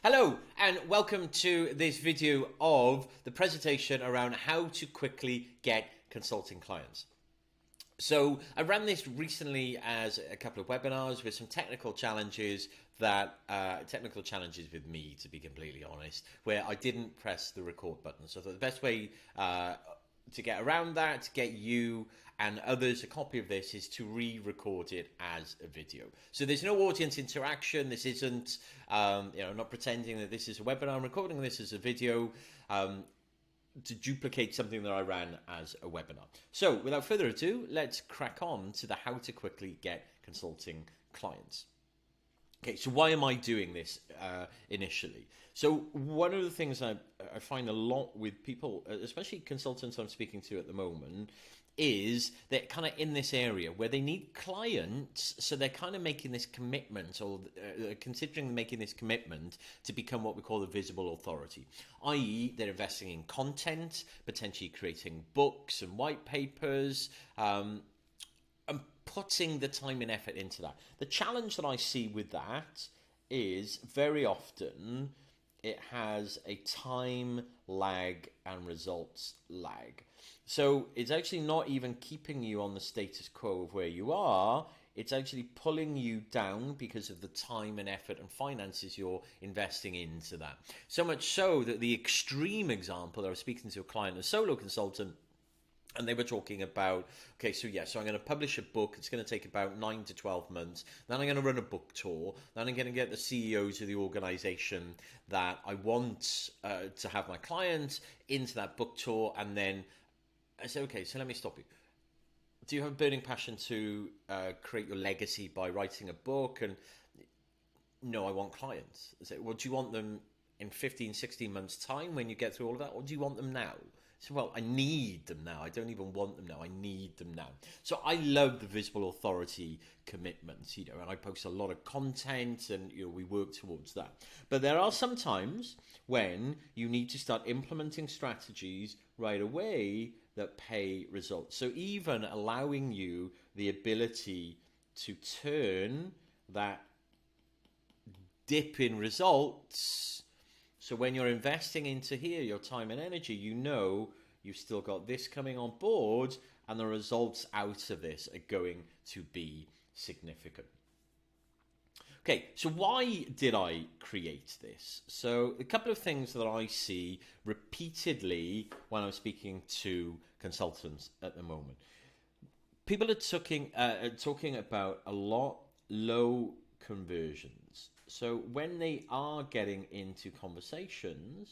Hello and welcome to this video of the presentation around how to quickly get consulting clients. So I ran this recently as a couple of webinars with some technical challenges with me, to be completely honest, where I didn't press the record button. So I thought the best way to get around that, to get you and others a copy of this, is to re-record it as a video. So there's no audience interaction. This isn't, I'm not pretending that this is a webinar. I'm recording this as a video to duplicate something that I ran as a webinar. So without further ado, let's crack on to the how to quickly get consulting clients. Okay, so why am I doing this initially? So one of the things I find a lot with people, especially consultants I'm speaking to at the moment, is they're kind of in this area where they need clients, so they're kind of making this commitment, or considering making this commitment to become what we call the visible authority, i.e. they're investing in content, potentially creating books and white papers, and putting the time and effort into that. The challenge that I see with that is very often it has a time lag and results lag. So it's actually not even keeping you on the status quo of where you are. It's actually pulling you down because of the time and effort and finances you're investing into that. So much so that the extreme example, I was speaking to a client, a solo consultant, and they were talking about, okay, so I'm going to publish a book. It's going to take about 9 to 12 months. Then I'm going to run a book tour. Then I'm going to get the CEOs of the organization that I want to have my clients into that book tour. And then I said, okay, so let me stop you. Do you have a burning passion to create your legacy by writing a book? And no, I want clients. I said, well, do you want them in 15, 16 months' time when you get through all of that? Or do you want them now? So, well, I need them now. I don't even want them now. I need them now. So I love the visible authority commitments, and I post a lot of content and, we work towards that. But there are some times when you need to start implementing strategies right away that pay results. So even allowing you the ability to turn that dip in results. So when you're investing into here, your time and energy, you've still got this coming on board, and the results out of this are going to be significant. Okay, so why did I create this? So a couple of things that I see repeatedly when I'm speaking to consultants at the moment. People are talking about a lot low conversions. So when they are getting into conversations,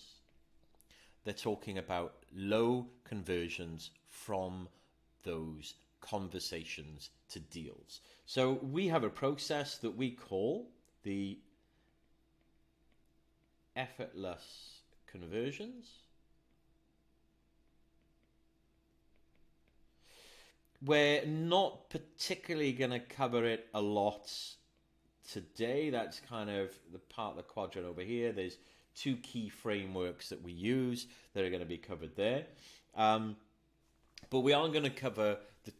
they're talking about low conversions from those conversations to deals. So we have a process that we call the effortless conversions. We're not particularly going to cover it a lot today. That's kind of the part of the quadrant over here. There's two key frameworks that we use that are going to be covered there. But we are going to cover the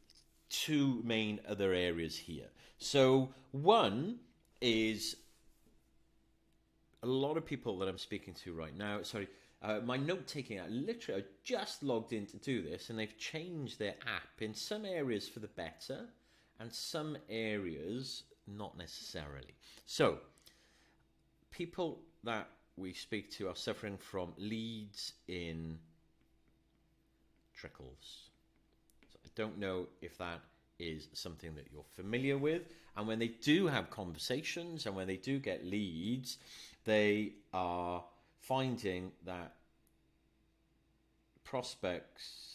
two main other areas here. So one is a lot of people that I'm speaking to right now, my note-taking app, literally I just logged in to do this, and they've changed their app in some areas for the better and some areas not necessarily. So people that we speak to are suffering from leads in trickles. So I don't know if that is something that you're familiar with. And when they do have conversations and when they do get leads, they are finding that prospects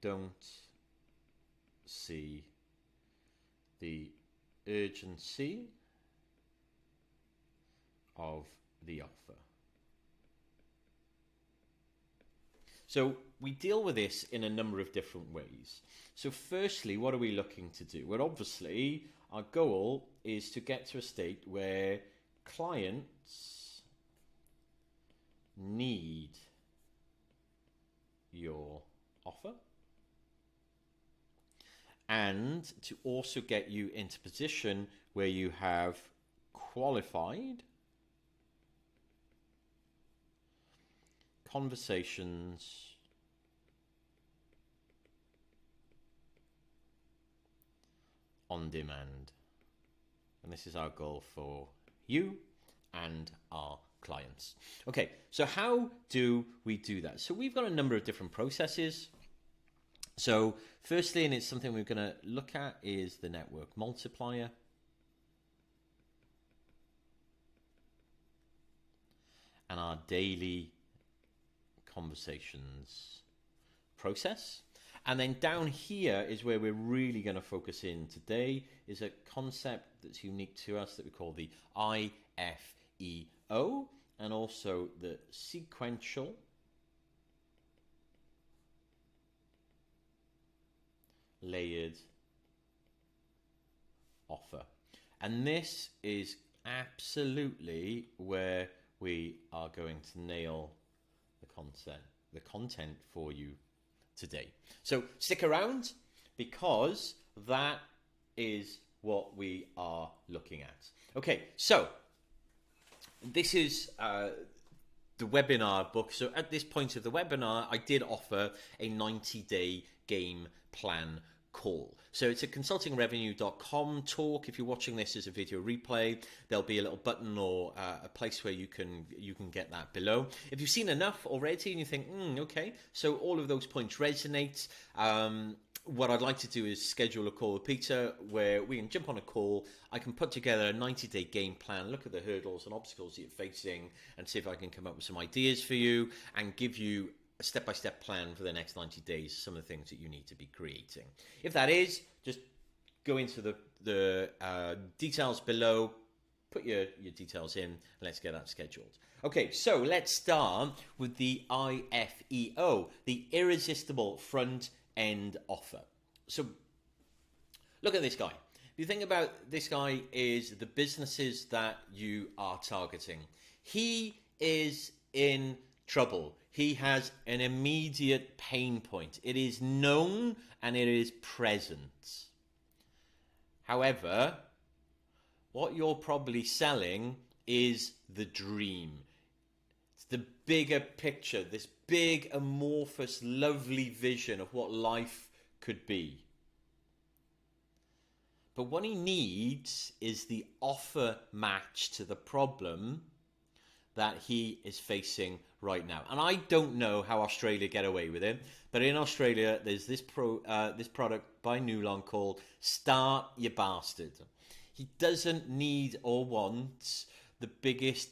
don't see the urgency of the offer. So we deal with this in a number of different ways. So firstly, what are we looking to do? Well, obviously, our goal is to get to a state where clients need your offer and to also get you into position where you have qualified conversations on demand. And this is our goal for you and our clients. Okay, so how do we do that? So we've got a number of different processes. So firstly, and it's something we're going to look at, is the network multiplier. And our daily conversations process. And then down here is where we're really going to focus in today, is a concept that's unique to us that we call the IFEO, and also the sequential layered offer. And this is absolutely where we are going to nail the content for you today. So stick around, because that is what we are looking at. Okay, so this is the webinar book. So at this point of the webinar, I did offer a 90-day game plan call. So it's a consultingrevenue.com talk. If you're watching this as a video replay, there'll be a little button or a place where you can get that below. If you've seen enough already and you think, okay, so all of those points resonate, what I'd like to do is schedule a call with Peter where we can jump on a call. I can put together a 90-day game plan, look at the hurdles and obstacles that you're facing, and see if I can come up with some ideas for you and give you a step-by-step plan for the next 90 days, some of the things that you need to be creating. If that is, just go into the details below, put your details in, and let's get that scheduled. Okay, so let's start with the IFEO, the irresistible front-end offer. So look at this guy. If you think about this guy is the businesses that you are targeting. He is in trouble. He has an immediate pain point. It is known and it is present. However, what you're probably selling is the dream. It's the bigger picture, this big, amorphous, lovely vision of what life could be. But what he needs is the offer match to the problem that he is facing right now. And I don't know how Australia get away with it, but in Australia, there's this product by Nulon called Start Ya Bastard. He doesn't need or want the biggest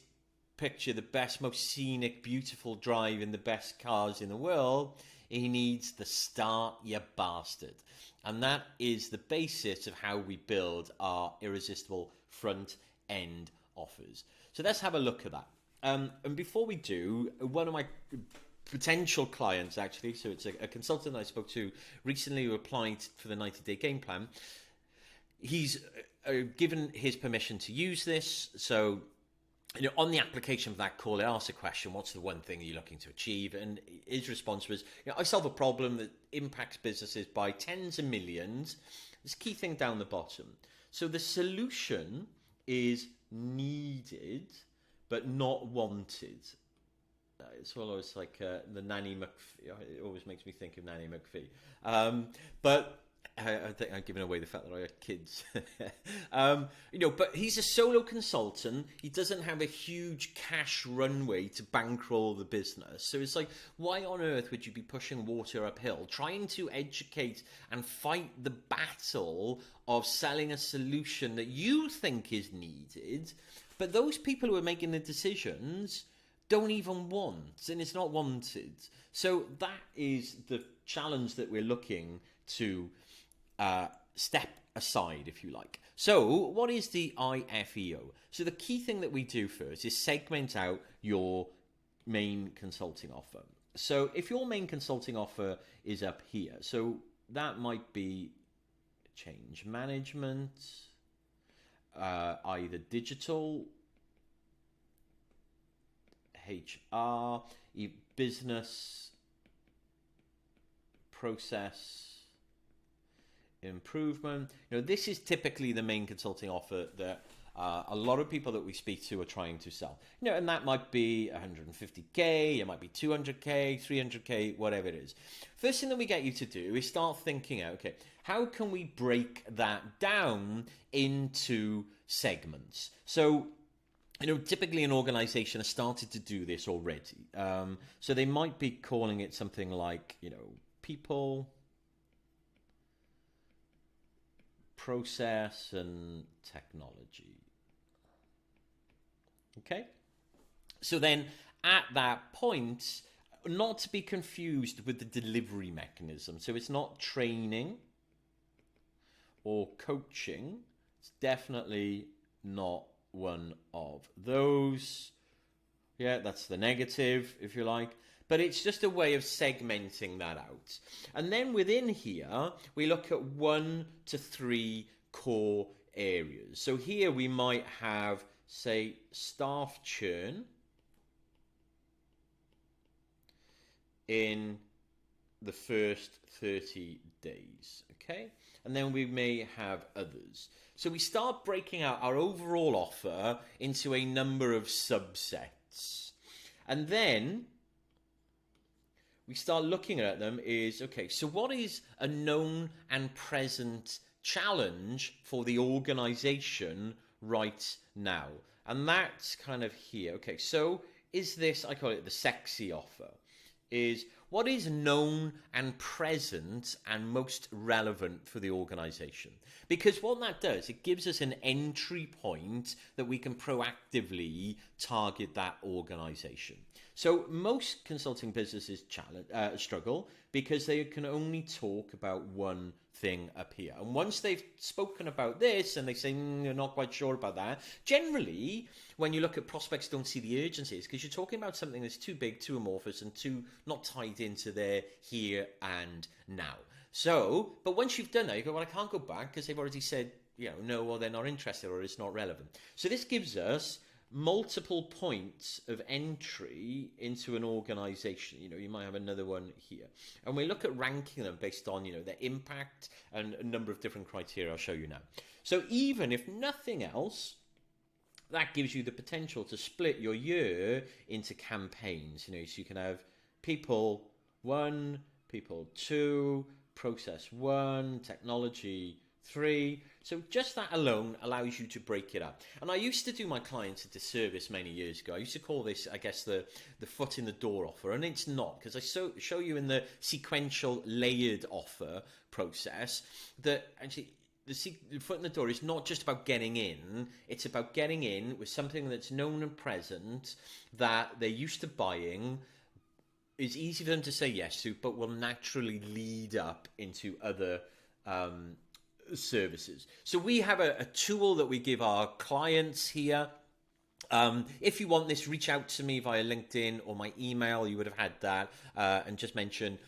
picture, the best, most scenic, beautiful drive in the best cars in the world. He needs the Start Ya Bastard. And that is the basis of how we build our irresistible front-end offers. So let's have a look at that. And before we do, one of my potential clients, actually, so it's a consultant I spoke to recently who applied for the 90-day game plan. He's given his permission to use this. So, on the application for that call, it asks a question, what's the one thing you're looking to achieve? And his response was, I solve a problem that impacts businesses by tens of millions. This key thing down the bottom. So the solution is needed, but not wanted. It's always like the Nanny McPhee. It always makes me think of Nanny McPhee. But I think I'm giving away the fact that I had kids. But he's a solo consultant. He doesn't have a huge cash runway to bankroll the business. So it's like, why on earth would you be pushing water uphill, trying to educate and fight the battle of selling a solution that you think is needed, but those people who are making the decisions don't even want, and it's not wanted. So that is the challenge that we're looking to step aside, if you like. So what is the IFEO? So the key thing that we do first is segment out your main consulting offer. So if your main consulting offer is up here, so that might be change management, either digital, HR, business, process, improvement. This is typically the main consulting offer that a lot of people that we speak to are trying to sell. And that might be 150K, it might be 200K, 300K, whatever it is. First thing that we get you to do is start thinking out, okay, how can we break that down into segments? So, typically an organization has started to do this already. So they might be calling it something like, people, process, and technology. Okay? So then at that point, not to be confused with the delivery mechanism. So it's not training or coaching. It's definitely not one of those. Yeah, that's the negative, if you like. But it's just a way of segmenting that out. And then within here, we look at 1 to 3 core areas. So here we might have, say, staff churn in the first 30 days, okay? And then we may have others. So we start breaking out our overall offer into a number of subsets. And then we start looking at them is, okay, so what is a known and present challenge for the organization right now? And that's kind of here. Okay, so is this, I call it the sexy offer, is what is known and present and most relevant for the organization? Because what that does, it gives us an entry point that we can proactively target that organization. So most consulting businesses struggle because they can only talk about one thing up here. And once they've spoken about this and they say, you're not quite sure about that, generally, when you look at prospects don't see the urgency, it's because you're talking about something that's too big, too amorphous, and too not tied into their here and now. So, but once you've done that, you go, well, I can't go back because they've already said, no, or they're not interested, or it's not relevant. So this gives us multiple points of entry into an organization. You might have another one here. And we look at ranking them based on, their impact and a number of different criteria I'll show you now. So even if nothing else, that gives you the potential to split your year into campaigns. So you can have people 1, people 2, process 1, technology 3. So just that alone allows you to break it up. And I used to do my clients a disservice many years ago. I used to call this, I guess, the foot in the door offer. And it's not, because I show you in the sequential layered offer process that actually the foot in the door is not just about getting in. It's about getting in with something that's known and present, that they're used to buying, is easy for them to say yes to, but will naturally lead up into other services. So we have a tool that we give our clients here. If you want this, reach out to me via LinkedIn or my email. You would have had that, and just mention.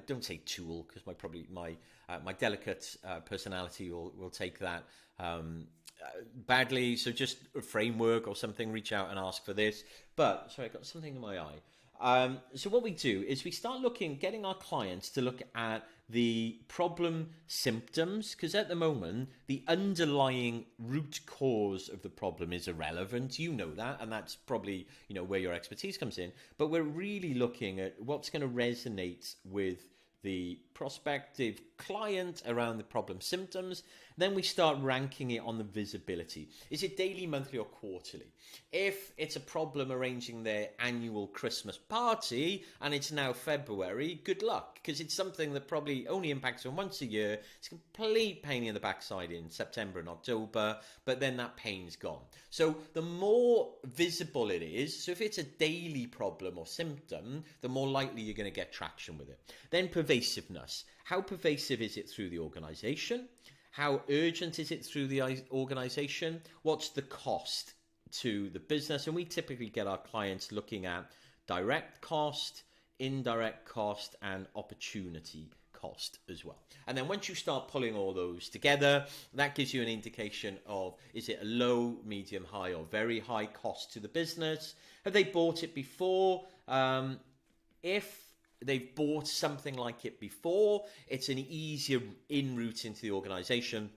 Don't say tool, because my delicate personality will take that badly. So just a framework or something. Reach out and ask for this. But sorry, I got something in my eye. So what we do is we start getting our clients to look at the problem symptoms, because at the moment, the underlying root cause of the problem is irrelevant. You know that, and that's probably, where your expertise comes in. But we're really looking at what's going to resonate with the prospective client around the problem symptoms. Then we start ranking it on the visibility. Is it daily, monthly, or quarterly? If it's a problem arranging their annual Christmas party and it's now February, good luck, because it's something that probably only impacts them once a year. It's a complete pain in the backside in September and October, but then that pain's gone. So the more visible it is, so if it's a daily problem or symptom, the more likely you're going to get traction with it. Then pervasiveness. How pervasive is it through the organization? How urgent is it through the organization? What's the cost to the business? And we typically get our clients looking at direct cost, indirect cost, and opportunity cost as well. And then once you start pulling all those together, that gives you an indication of, is it a low, medium, high, or very high cost to the business? Have they bought it before? If they've bought something like it before. It's an easier in route into the organization.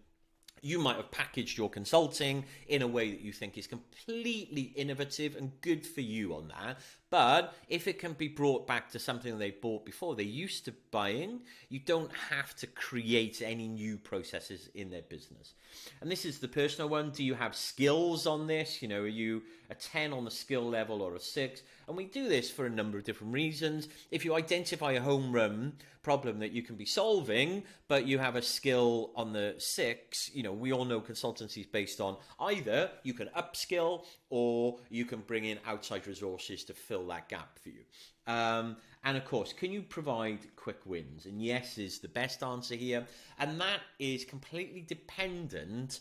You might have packaged your consulting in a way that you think is completely innovative and good for you on that. But if it can be brought back to something they bought before, they're used to buying, you don't have to create any new processes in their business. And this is the personal one. Do you have skills on this? Are you a 10 on the skill level or a 6? And we do this for a number of different reasons. If you identify a home run problem that you can be solving, but you have a skill on the 6, we all know consultancy is based on either you can upskill or you can bring in outside resources to fill that gap for you. And of course, can you provide quick wins? And yes is the best answer here. And that is completely dependent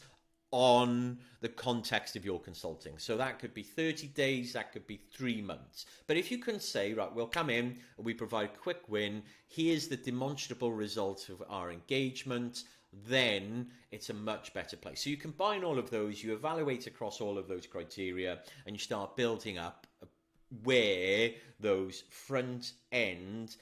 on the context of your consulting. So that could be 30 days, that could be 3 months. But if you can say, right, we'll come in and we provide a quick win, here's the demonstrable result of our engagement, then it's a much better place. So you combine all of those, you evaluate across all of those criteria, and you start building up where those front end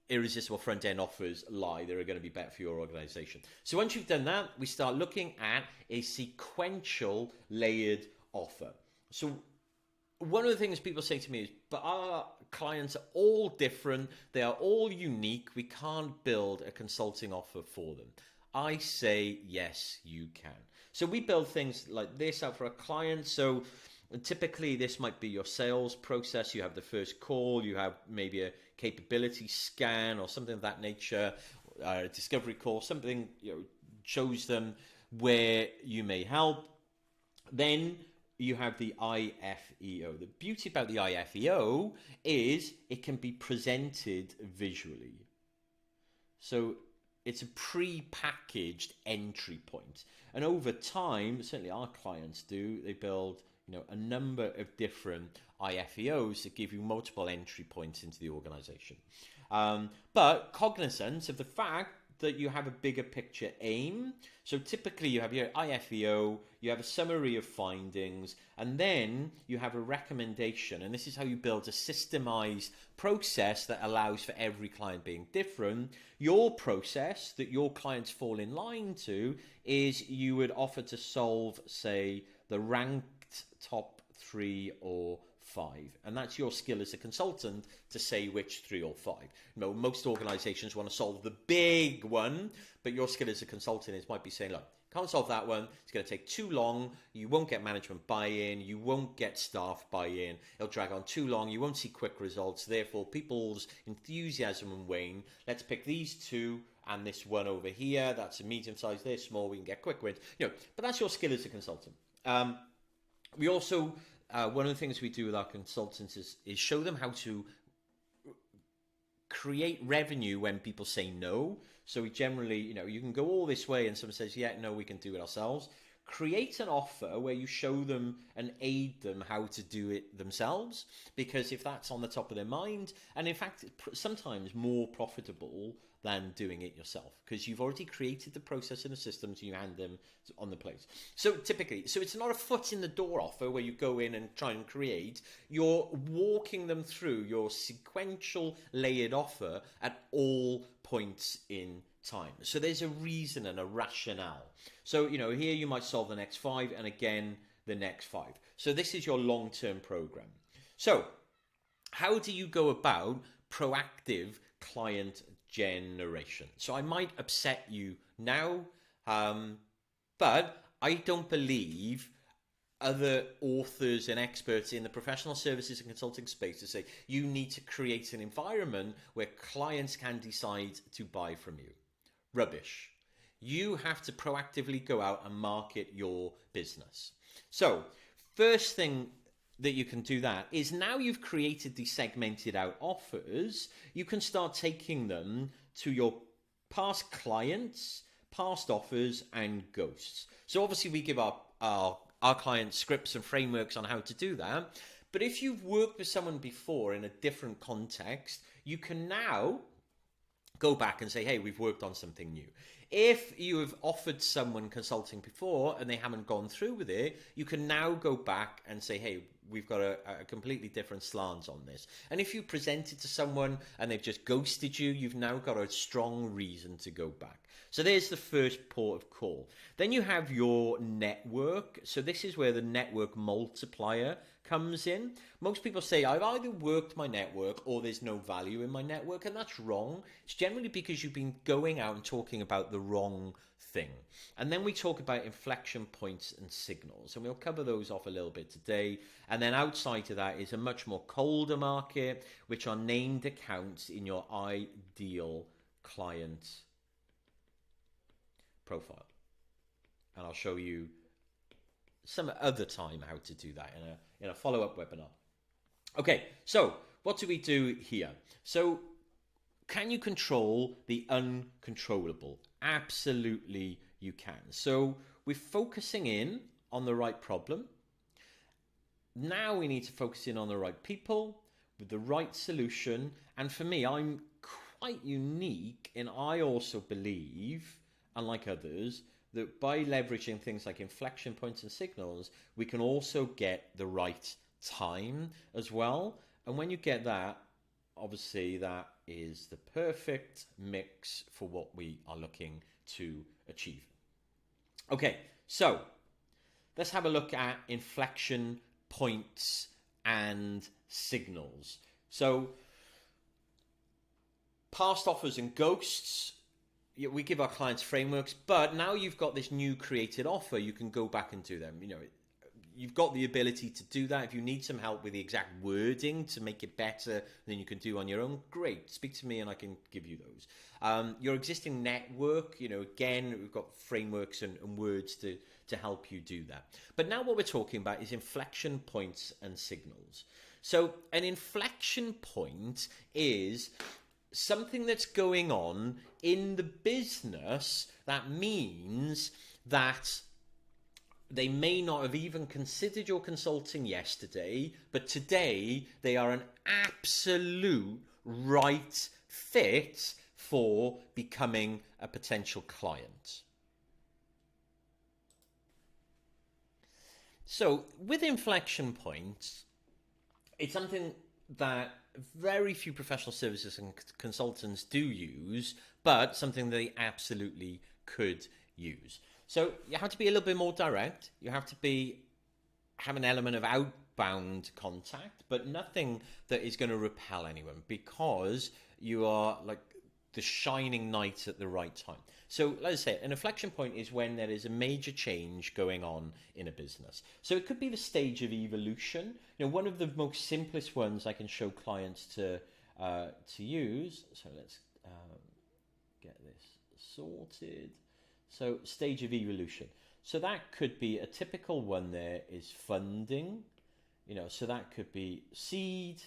irresistible front end offers lie that are going to be better for your organization. So once you've done that, we start looking at a sequential layered offer. So one of the things people say to me is, but our clients are all different, they are all unique, we can't build a consulting offer for them. I say, yes, you can. So we build things like this out for a client. So typically this might be your sales process. You have the first call, you have maybe a capability scan or something of that nature, a discovery call, something shows them where you may help. Then you have the IFEO. The beauty about the IFEO is it can be presented visually. So it's a pre-packaged entry point. And over time, certainly our clients do, they build a number of different IFEOs that give you multiple entry points into the organization. But cognizant of the fact that you have a bigger picture aim. So typically you have your IFEO, you have a summary of findings, and then you have a recommendation. And this is how you build a systemized process that allows for every client being different. Your process that your clients fall in line to is you would offer to solve, say, the ranked top 3 or 5, and that's your skill as a consultant to say which 3 or 5. Most organizations want to solve the big one, but your skill as a consultant might be saying, look, can't solve that one, it's going to take too long, you won't get management buy-in, you won't get staff buy-in, it'll drag on too long, you won't see quick results, therefore people's enthusiasm will wane. Let's pick these 2 and this one over here, that's a medium size, they're small, we can get quick wins. But that's your skill as a consultant. We also, one of the things we do with our consultants is show them how to create revenue when people say no. So we generally, you can go all this way and someone says, yeah, no, we can do it ourselves. Create an offer where you show them and aid them how to do it themselves, because if that's on the top of their mind, and in fact, sometimes more profitable than doing it yourself, because you've already created the process and the systems and you hand them on the plate. So typically, it's not a foot in the door offer where you go in and try and create. You're walking them through your sequential layered offer at all points in time. So there's a reason and a rationale. So, here you might solve the next 5 and again the next 5. So this is your long-term program. So how do you go about proactive client generation? So I might upset you now, but I don't believe other authors and experts in the professional services and consulting space to say you need to create an environment where clients can decide to buy from you. Rubbish. You have to proactively go out and market your business. So first thing that you can do that is, now you've created these segmented out offers, you can start taking them to your past clients, past offers, and ghosts. So obviously we give our clients scripts and frameworks on how to do that. But if you've worked with someone before in a different context, you can now go back and say, hey, we've worked on something new. If you have offered someone consulting before and they haven't gone through with it, you can now go back and say, hey, we've got a completely different slant on this. And if you present it to someone and they've just ghosted you, you've now got a strong reason to go back. So there's the first port of call. Then you have your network. So this is where the network multiplier comes in. Most people say, I've either worked my network or there's no value in my network, and that's wrong. It's generally because you've been going out and talking about the wrong thing. And then we talk about inflection points and signals, and we'll cover those off a little bit today. And then outside of that is a much more colder market, which are named accounts in your ideal client profile. And I'll show you some other time how to do that in a follow-up webinar. Okay, so what do we do here? So can you control the uncontrollable? Absolutely you can. So we're focusing in on the right problem. Now we need to focus in on the right people with the right solution. And for me, I'm quite unique, and I also believe, unlike others, that by leveraging things like inflection points and signals, we can also get the right time as well. And when you get that, obviously that is the perfect mix for what we are looking to achieve. Okay, so let's have a look at inflection points and signals. So past offers and ghosts, we give our clients frameworks, but now you've got this new created offer, you can go back and do them. You know, you've got the ability to do that. If you need some help with the exact wording to make it better than you can do on your own, great. Speak to me and I can give you those. Your existing network, you know, again, we've got frameworks and words to help you do that. But now what we're talking about is inflection points and signals. So an inflection point is something that's going on in the business that means that they may not have even considered your consulting yesterday, but today they are an absolute right fit for becoming a potential client. So with inflection points, it's something that very few professional services and consultants do use, but something they absolutely could use. So you have to be a little bit more direct. You have to have an element of outbound contact, but nothing that is going to repel anyone, because you are like the shining knight at the right time. So let's say an inflection point is when there is a major change going on in a business. So it could be the stage of evolution. You know, one of the most simplest ones I can show clients to use. So let's get this sorted. So stage of evolution. So that could be a typical one. There is funding. You know, so that could be seed,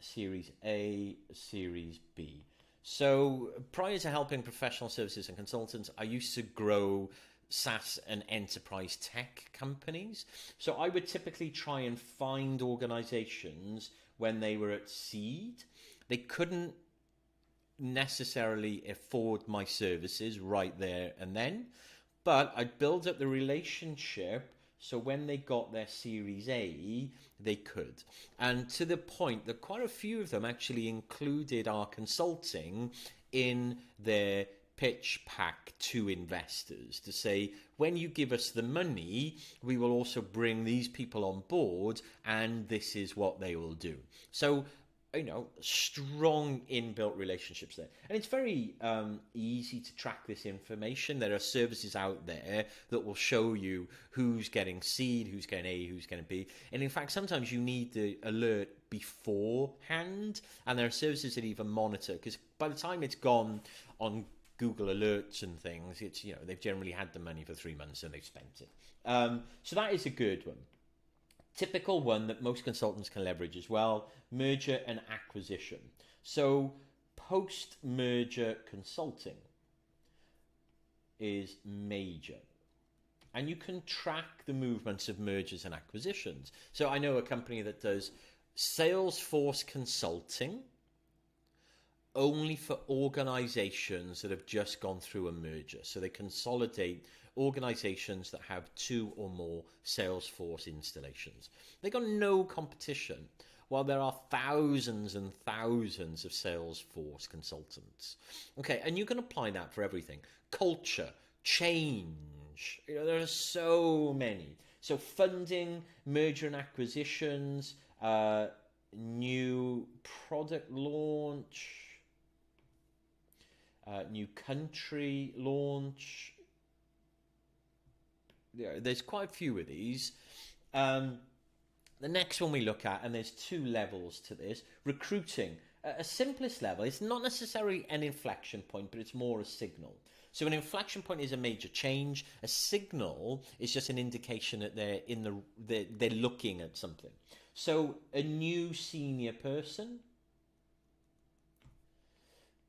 Series A, Series B. So prior to helping professional services and consultants, I used to grow SaaS and enterprise tech companies. So I would typically try and find organizations when they were at seed. They couldn't necessarily afford my services right there and then, but I'd build up the relationship so when they got their Series A, they could. And to the point that quite a few of them actually included our consulting in their pitch pack to investors to say, when you give us the money, we will also bring these people on board and this is what they will do. So, you know, strong inbuilt relationships there. And it's very easy to track this information. There are services out there that will show you who's getting seed, who's getting A, who's getting B. And in fact, sometimes you need the alert beforehand. And there are services that even monitor, because by the time it's gone on Google Alerts and things, it's, you know, they've generally had the money for 3 months and they've spent it. So that is a good one. Typical one that most consultants can leverage as well, merger and acquisition. So post-merger consulting is major. And you can track the movements of mergers and acquisitions. So I know a company that does Salesforce consulting only for organizations that have just gone through a merger. So they consolidate organizations that have 2 or more Salesforce installations. They got no competition, while there are thousands and thousands of Salesforce consultants. Okay, and you can apply that for everything. Culture, change, there are so many. So funding, merger and acquisitions, new product launch, new country launch. There's quite a few of these. The next one we look at, and there's 2 levels to this, recruiting. A simplest level, it's not necessarily an inflection point, but it's more a signal. So an inflection point is a major change. A signal is just an indication that they're looking at something. So a new senior person.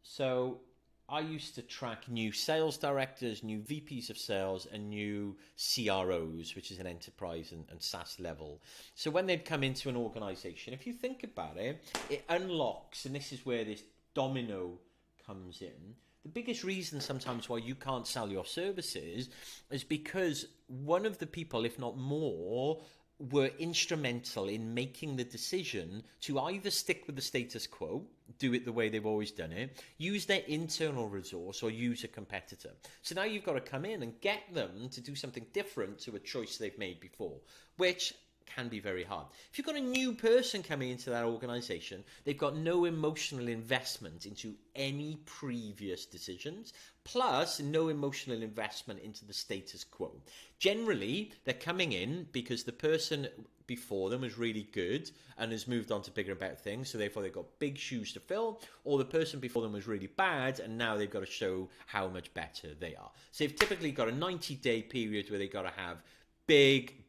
So I used to track new sales directors, new VPs of sales, and new CROs, which is an enterprise and SaaS level. So when they'd come into an organization, if you think about it, it unlocks, and this is where this domino comes in. The biggest reason sometimes why you can't sell your services is because one of the people, if not more, were instrumental in making the decision to either stick with the status quo, do it the way they've always done it, use their internal resource, or use a competitor. So now you've got to come in and get them to do something different to a choice they've made before, which can be very hard. If you've got a new person coming into that organization, they've got no emotional investment into any previous decisions, plus no emotional investment into the status quo. Generally, they're coming in because the person before them was really good and has moved on to bigger and better things, so therefore they've got big shoes to fill, or the person before them was really bad and now they've got to show how much better they are. So they've typically got a 90-day period where they've got to have big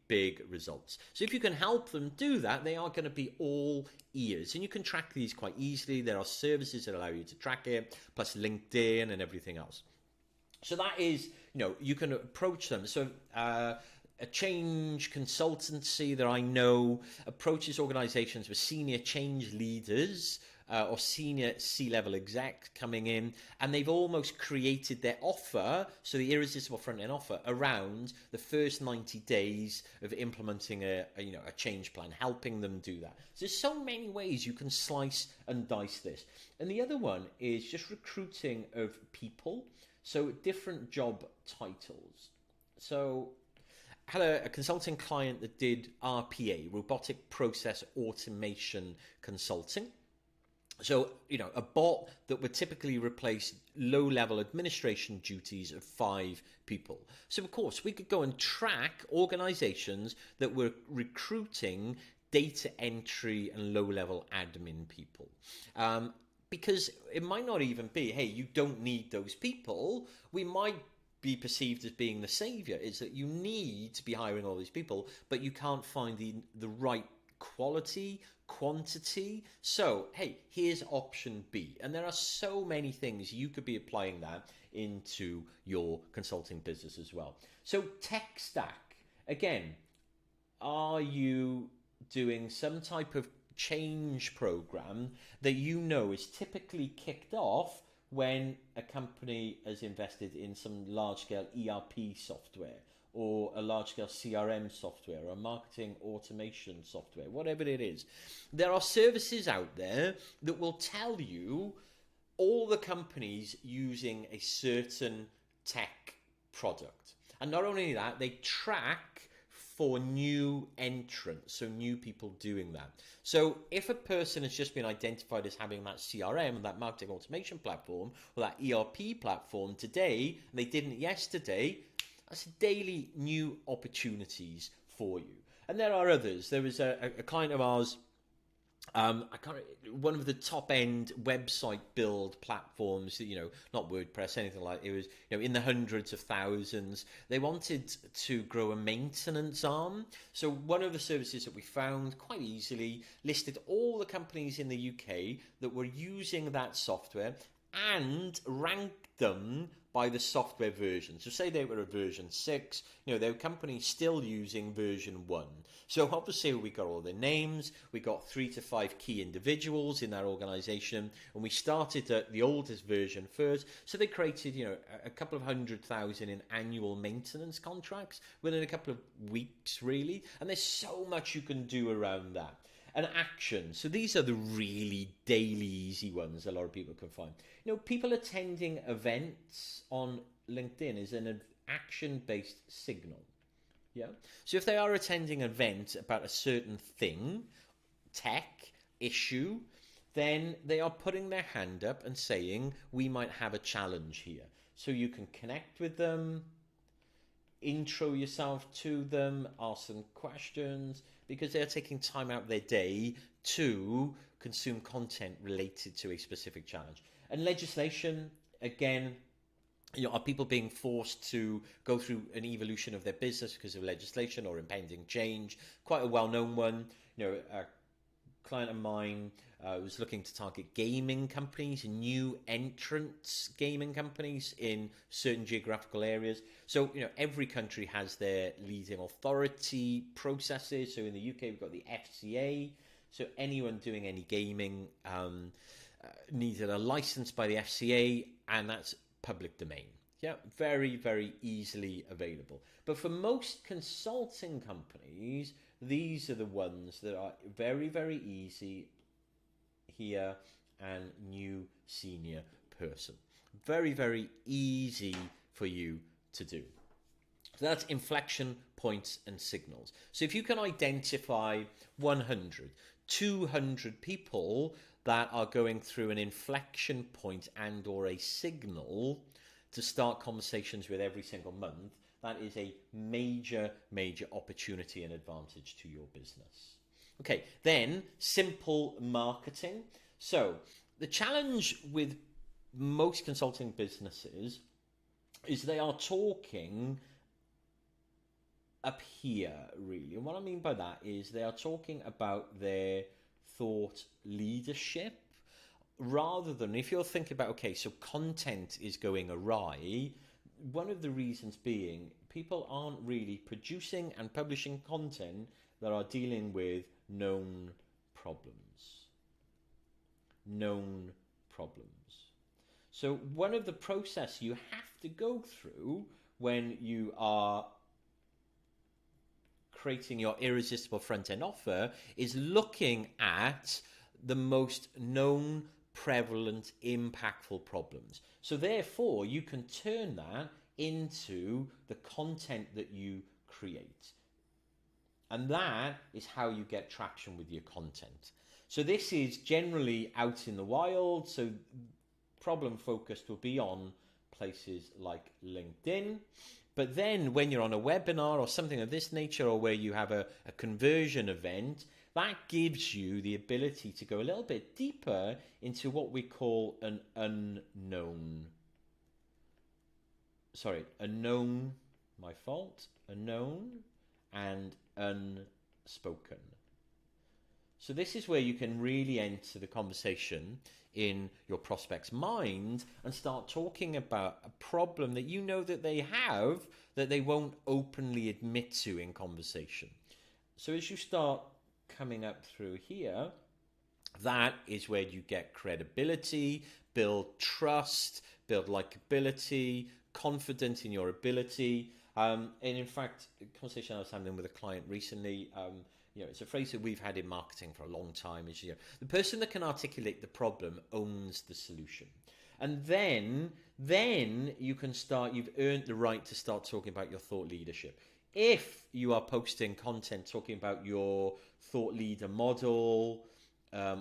results. So if you can help them do that, they are going to be all ears, and you can track these quite easily. There are services that allow you to track it, plus LinkedIn and everything else. So that is, you can approach them. So a change consultancy that I know approaches organizations with senior change leaders or senior C-level exec coming in, and they've almost created their offer, so the irresistible front-end offer, around the first 90 days of implementing a change plan, helping them do that. So there's so many ways you can slice and dice this. And the other one is just recruiting of people, so different job titles. So I had a consulting client that did RPA, robotic process automation consulting. So, a bot that would typically replace low-level administration duties of 5 people. So, of course, we could go and track organizations that were recruiting data entry and low-level admin people. Because it might not even be, hey, you don't need those people. We might be perceived as being the savior. It's that you need to be hiring all these people, but you can't find the right quality, quantity. So, hey, here's option B. And there are so many things you could be applying that into your consulting business as well. So, tech stack. Again, are you doing some type of change program that is typically kicked off when a company has invested in some large-scale ERP software, or a large-scale CRM software, or a marketing automation software, whatever it is? There are services out there that will tell you all the companies using a certain tech product. And not only that, they track for new entrants, so new people doing that. So if a person has just been identified as having that CRM and that marketing automation platform, or that ERP platform today, and they didn't yesterday, that's daily new opportunities for you. And there are others. There was a client of ours, one of the top end website build platforms, not WordPress, anything like it was, in the hundreds of thousands. They wanted to grow a maintenance arm. So one of the services that we found quite easily listed all the companies in the UK that were using that software and ranked them by the software version. So say they were a version 6, their company's still using version 1. So obviously we got all their names, we got 3 to 5 key individuals in that organization, and we started at the oldest version first. So they created, a couple of 100,000 in annual maintenance contracts within a couple of weeks, really. And there's so much you can do around that. An action. So these are the really daily easy ones a lot of people can find. People attending events on LinkedIn is an action-based signal. Yeah. So if they are attending an event about a certain thing, tech, issue, then they are putting their hand up and saying, we might have a challenge here. So you can connect with them, intro yourself to them, ask them questions, because they're taking time out of their day to consume content related to a specific challenge. And legislation, again, are people being forced to go through an evolution of their business because of legislation or impending change? Quite a well-known one. A client of mine was looking to target gaming companies, new entrants gaming companies in certain geographical areas. So, every country has their leading authority processes. So in the UK, we've got the FCA. So anyone doing any gaming needed a license by the FCA, and that's public domain. Yeah, very, very easily available. But for most consulting companies, these are the ones that are very, very easy here and new senior person. Very, very easy for you to do. So that's inflection points and signals. So if you can identify 100, 200 people that are going through an inflection point and or a signal to start conversations with every single month, that is a major, major opportunity and advantage to your business. Okay, then simple marketing. So the challenge with most consulting businesses is they are talking up here, really. And what I mean by that is they are talking about their thought leadership, rather than, if you're thinking about, okay, so content is going awry, one of the reasons being people aren't really producing and publishing content that are dealing with known problems. Known problems. So one of the process you have to go through when you are creating your irresistible front-end offer is looking at the most known, prevalent, impactful problems. So therefore, you can turn that into the content that you create. And that is how you get traction with your content. So this is generally out in the wild. So problem focused will be on places like LinkedIn. But then when you're on a webinar or something of this nature, or where you have a conversion event, that gives you the ability to go a little bit deeper into what we call an unknown, and unspoken. So this is where you can really enter the conversation in your prospect's mind and start talking about a problem that you know that they have, that they won't openly admit to in conversation. So as you start coming up through here, that is where you get credibility, build trust, build likability, confidence in your ability. And in fact, a conversation I was having with a client recently, it's a phrase that we've had in marketing for a long time, is, the person that can articulate the problem owns the solution. And then you can start, you've earned the right to start talking about your thought leadership. If you are posting content talking about your thought leader model,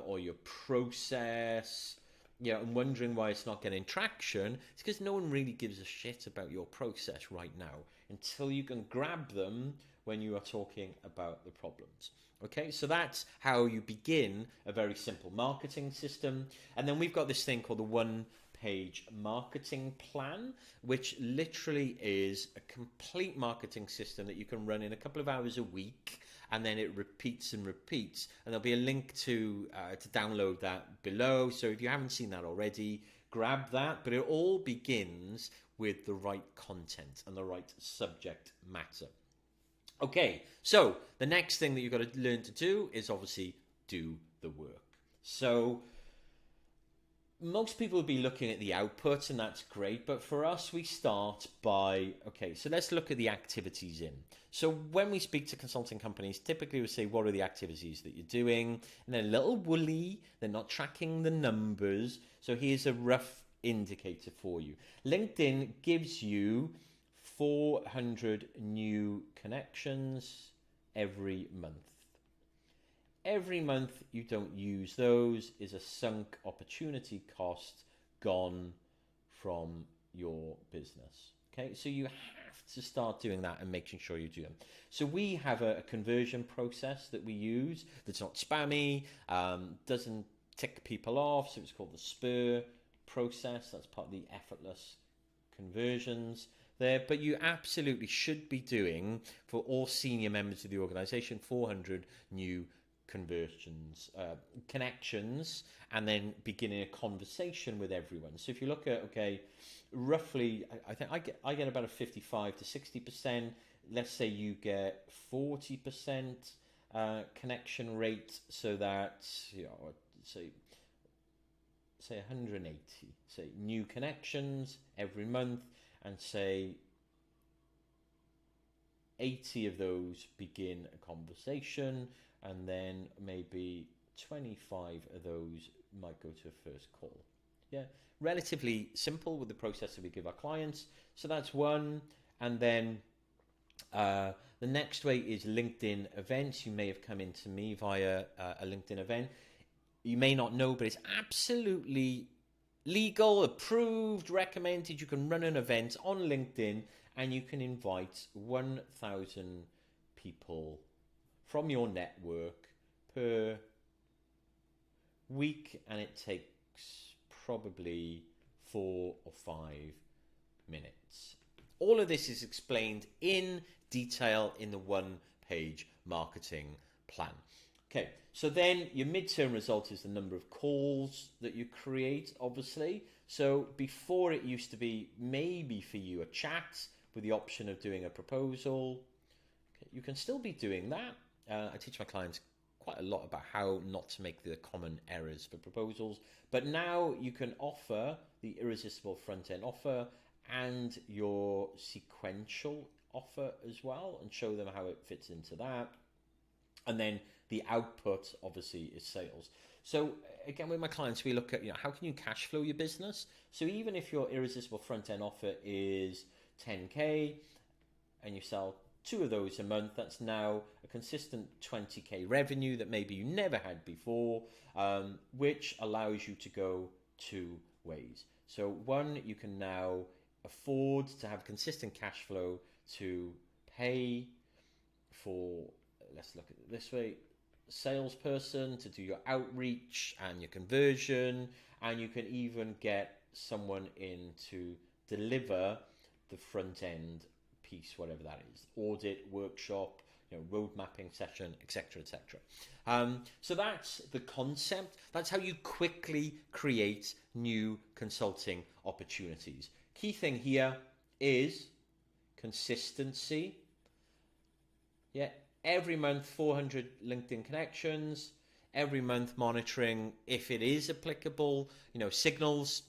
or your process, and wondering why it's not getting traction, it's because no one really gives a shit about your process right now until you can grab them when you are talking about the problems. Okay, so that's how you begin a very simple marketing system. And then we've got this thing called the one-page marketing plan, which literally is a complete marketing system that you can run in a couple of hours a week, and then it repeats and repeats. And there'll be a link to download that below. So if you haven't seen that already, grab that, but it all begins with the right content and the right subject matter. Okay, so the next thing that you've got to learn to do is obviously do the work. So most people will be looking at the output, and that's great, but for us, we start by, okay, so let's look at the activities in. So when we speak to consulting companies, typically we say, what are the activities that you're doing? And they're a little woolly, they're not tracking the numbers. So here's a rough indicator for you. LinkedIn gives you 400 new connections every month. Every month you don't use those is a sunk opportunity cost gone from your business. Okay, so you have to start doing that and making sure you do them. So we have a conversion process that we use that's not spammy, doesn't tick people off. So it's called the SPUR process. That's part of the effortless conversions there. But you absolutely should be doing, for all senior members of the organization, 400 new conversions, connections, and then beginning a conversation with everyone. So if you look at, okay, roughly, I think I get about a 55 to 60%. Let's say you get 40% connection rate, so that's, you know, say 180, say new connections every month, and say 80 of those begin a conversation, and then maybe 25 of those might go to a first call. Yeah, relatively simple with the process that we give our clients. So that's one. And then the next way is LinkedIn events. You may have come into me via a LinkedIn event. You may not know, but it's absolutely legal, approved, recommended. You can run an event on LinkedIn and you can invite 1,000 people from your network per week, and it takes probably 4 or 5 minutes. All of this is explained in detail in the one-page marketing plan. Okay, so then your midterm result is the number of calls that you create, obviously. So before, it used to be maybe for you a chat with the option of doing a proposal. Okay, you can still be doing that. I teach my clients quite a lot about how not to make the common errors for proposals. But now you can offer the irresistible front-end offer and your sequential offer as well, and show them how it fits into that. And then the output, obviously, is sales. So again, with my clients, we look at, how can you cash flow your business? So even if your irresistible front-end offer is 10K and you sell 2 of those a month, that's now a consistent 20K revenue that maybe you never had before, which allows you to go 2 ways. So one, you can now afford to have consistent cash flow to pay for, let's look at it this way, salesperson to do your outreach and your conversion, and you can even get someone in to deliver the front end piece, whatever that is, audit, workshop, road mapping session, etc., etc. So that's the concept. That's how you quickly create new consulting opportunities. Key thing here is consistency. Yeah, every month 400 LinkedIn connections, every month monitoring if it is applicable, signals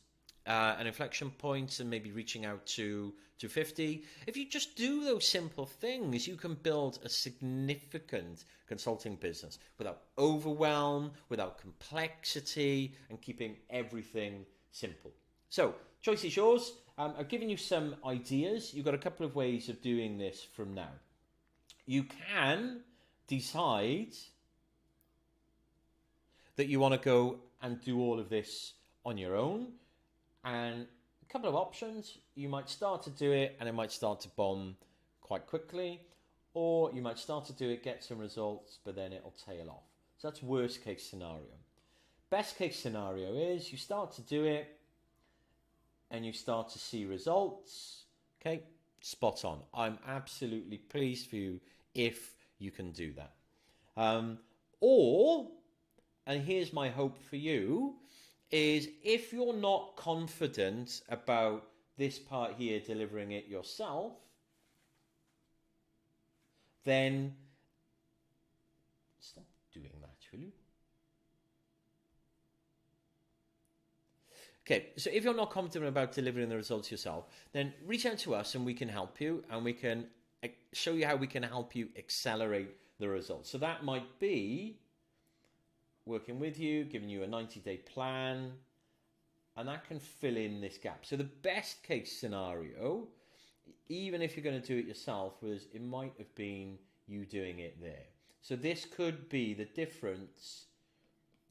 and inflection points, and maybe reaching out to 50. If you just do those simple things, you can build a significant consulting business without overwhelm, without complexity, and keeping everything simple. So, choice is yours. I've given you some ideas. You've got a couple of ways of doing this from now. You can decide that you want to go and do all of this on your own, and a couple of options. You might start to do it and it might start to bomb quite quickly, or you might start to do it, get some results, but then it'll tail off. So that's worst case scenario. Best case scenario is you start to do it and you start to see results. Okay, spot on. I'm absolutely pleased for you if you can do that. Or, and here's my hope for you, is if you're not confident about this part here, delivering it yourself, then stop doing that, will you? Okay, so if you're not confident about delivering the results yourself, then reach out to us and we can help you, and we can show you how we can help you accelerate the results. So that might be working with you, giving you a 90-day plan, and that can fill in this gap. So the best case scenario, even if you're going to do it yourself, was it might have been you doing it there. So this could be the difference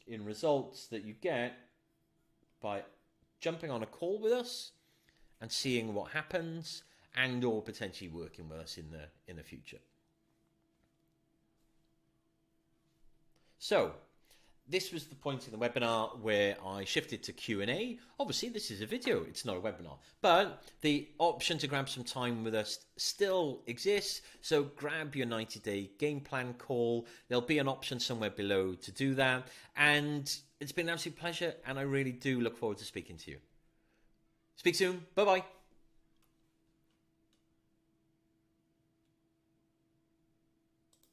in results that you get by jumping on a call with us and seeing what happens, and or potentially working with us in the future. So this was the point in the webinar where I shifted to Q&A. Obviously, this is a video, it's not a webinar, but the option to grab some time with us still exists. So grab your 90-day game plan call. There'll be an option somewhere below to do that. And it's been an absolute pleasure, and I really do look forward to speaking to you. Speak soon. Bye-bye.